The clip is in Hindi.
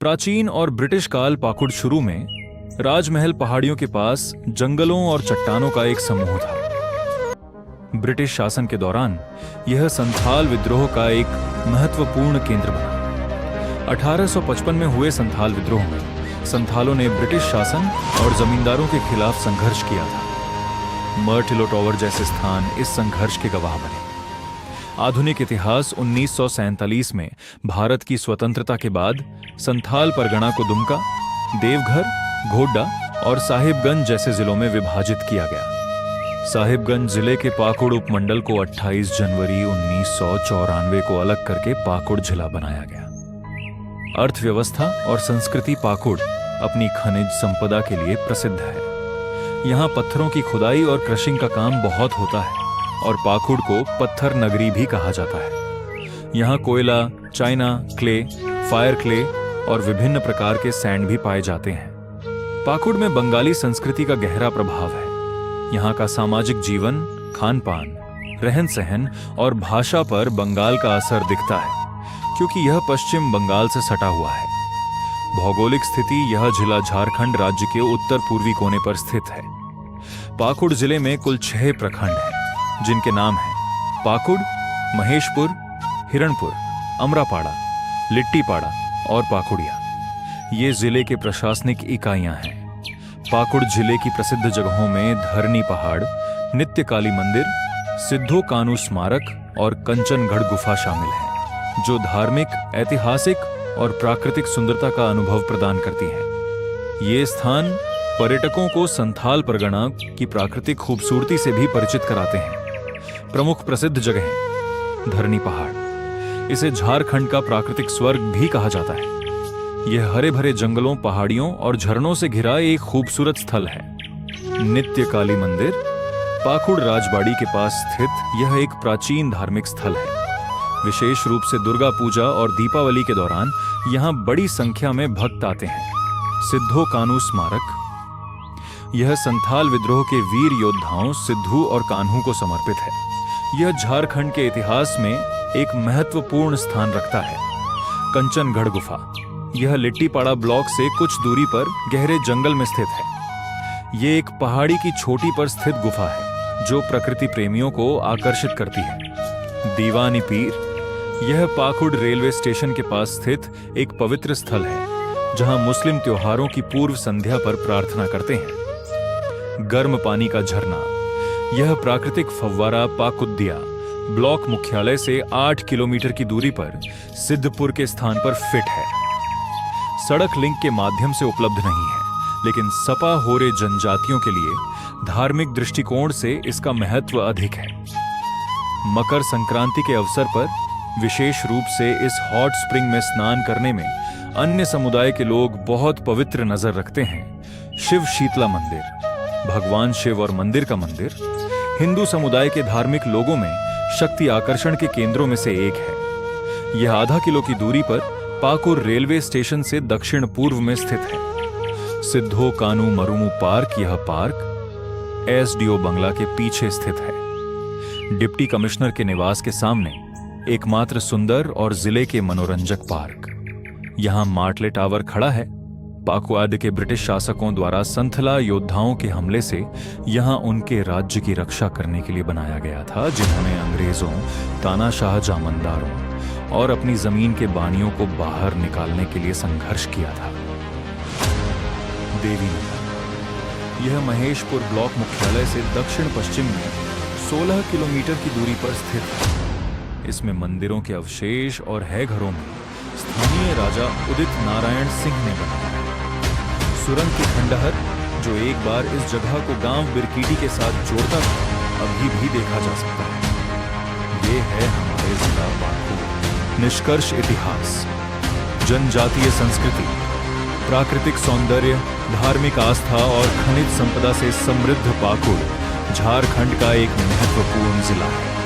प्राचीन और ब्रिटिश काल पाकुड़ शुरू में राजमहल पहाड़ियों के पास जंगलों और चट्टानों का एक समूह था। ब्रिटिश शासन के दौरान यह संथाल विद्रोह का एक महत्वपूर्ण केंद्र बना। 1855 में हुए संथाल विद्रोह में संथालों ने ब्रिटिश शासन और जमींदारों के खिलाफ संघर्ष किया था। मर्टिलो टॉवर जैसे स्थान इस संघर्ष के गवाह बने। आधुनिक इतिहास 1947 में भारत की स्वतंत्रता के बाद संथाल परगना को दुमका, देवघर, घोड्डा और साहिबगंज जैसे जिलों में विभाजित किया गया। साहिबगंज जिले के पाकुड़ उपमंडल को 28 जनवरी 1994 को अलग करके पाकुड़ जिला बनाया गया। अर्थव्यवस्था और संस्कृति पाकुड़ अपनी खनिज संपदा के लिए प्रसिद्ध है। यहाँ पत्थरों की खुदाई और क्रशिंग का काम बहुत होता है और पाकुड़ को पत्थर नगरी भी कहा जाता है। यहाँ कोयला, चाइना क्ले, फायर क्ले और विभिन्न प्रकार के सैंड भी पाए जाते हैं। पाकुड़ में बंगाली संस्कृति का गहरा प्रभाव है। यहाँ का सामाजिक जीवन, खान-पान, रहन-सहन और भाषा पर बंगाल का असर दिखता है, क्योंकि यह पश्चिम बंगाल से सटा हुआ है। भौगोलिक स्थिति यह जिला झारखंड राज्य के उत्तर पूर्वी कोने पर स्थित है। पाकुड़ जिले में कुल 6 प्रखंड हैं, जिनके नाम हैं पाकुड़, महेशपुर, हिरणपुर, अमरापाड़ा, लिट्टीपाड़ा और पाकुड़िया। ये जिले के प्रशासनिक इकाइयां हैं। पाकुड़ जिले की प्रसिद्ध जगहों में धरनी पहाड़, नित्य काली मंदिर, सिद्धो कान्हू स्मारक और कंचनगढ़ गुफा शामिल हैं, जो धार्मिक, ऐतिहासिक और प्राकृतिक सुंदरता का अनुभव प्रदान करती हैं। ये स्थान पर्यटकों को संथाल परगना की प्राकृतिक खूबसूरती से भी परिचित कराते हैं। प्रमुख प्रसिद्ध जगहें: धरनी पहाड़, इसे झारखंड का प्राकृतिक स्वर्ग भी कहा जाता है। यह हरे भरे जंगलों, पहाड़ियों और झरनों से घिरा एक खूबसूरत स्थल है। नित्य काली मंदिर, पाकुड़ राजबाड़ी के पास स्थित यह एक प्राचीन धार्मिक स्थल है। विशेष रूप से दुर्गा पूजा और दीपावली के दौरान यहाँ बड़ी संख्या में भक्त आते हैं। सिद्धो कान्हू स्मारक, यह संथाल विद्रोह के वीर योद्धाओं सिद्धू और कान्हू को समर्पित है। यह झारखंड के इतिहास में एक महत्वपूर्ण स्थान रखता है। कंचनगढ़ गुफा, यह लिट्टीपाड़ा ब्लॉक से कुछ दूरी पर गहरे जंगल में स्थित है। ये एक पहाड़ी की चोटी पर स्थित गुफा है, जो प्रकृति प्रेमियों को आकर्षित करती है। दीवानी पीर, यह पाकुड़ रेलवे स्टेशन के पास स्थित एक पवित्र स्थल है, जहां मुस्लिम त्योहारों की पूर्व संध्या पर प्रार्थना करते हैं। गर्म पानी का झरना, यह प्राकृतिक फव्वारा पाकुद्दिया ब्लॉक मुख्यालय से 8 किलोमीटर की दूरी पर सिद्धपुर के स्थान पर फिट है। सड़क लिंक के माध्यम से उपलब्ध नहीं है, लेकिन सपा होरे जनजातियों के लिए धार्मिक दृष्टिकोण से इसका महत्व अधिक है। मकर संक्रांति के अवसर पर विशेष रूप से इस हॉट स्प्रिंग में स्नान करने में अन्य समुदाय के लोग बहुत पवित्र नजर रखते हैं। शिव शीतला मंदिर, भगवान शिव और मंदिर का मंदिर हिंदू समुदाय के धार्मिक लोगों में शक्ति आकर्षण के केंद्रों में से एक है। यह आधा किलो की दूरी पर पाकुड़ रेलवे स्टेशन से दक्षिण पूर्व में स्थित है। सिद्धो कान्हू मरुमू पार्क, यह पार्क एसडीओ बंगला के पीछे स्थित है। डिप्टी कमिश्नर के निवास के सामने एकमात्र सुंदर और जिले के मनोरंजक पार्क। यहां मार्टले टावर खड़ा है। पाकुड़ के ब्रिटिश शासकों द्वारा संथला योद्धाओं के हमले से यहां उनके राज्य की रक्षा करने के लिए बनाया गया था, जिन्होंने अंग्रेजों, तानाशाह जामंदारों और अपनी जमीन के बानियों को बाहर निकालने के लिए संघर्ष किया था। देवी नगर, यह महेशपुर ब्लॉक मुख्यालय से दक्षिण पश्चिम में 16 किलोमीटर की दूरी पर स्थित है। इसमें मंदिरों के अवशेष और है घरों में स्थानीय राजा उदित नारायण सिंह ने बनाया है। सुरंग की खंडहर, जो एक बार इस जगह को गांव बिरकीटी के साथ जोड़ता था, अभी भी देखा जा सकता है। ये है हमारे जिला पाकुड़। निष्कर्ष: इतिहास, जनजातीय संस्कृति, प्राकृतिक सौंदर्य, धार्मिक आस्था और खनिज संपदा से समृद्ध पाकुड़ झारखंड का एक महत्वपूर्ण जिला है।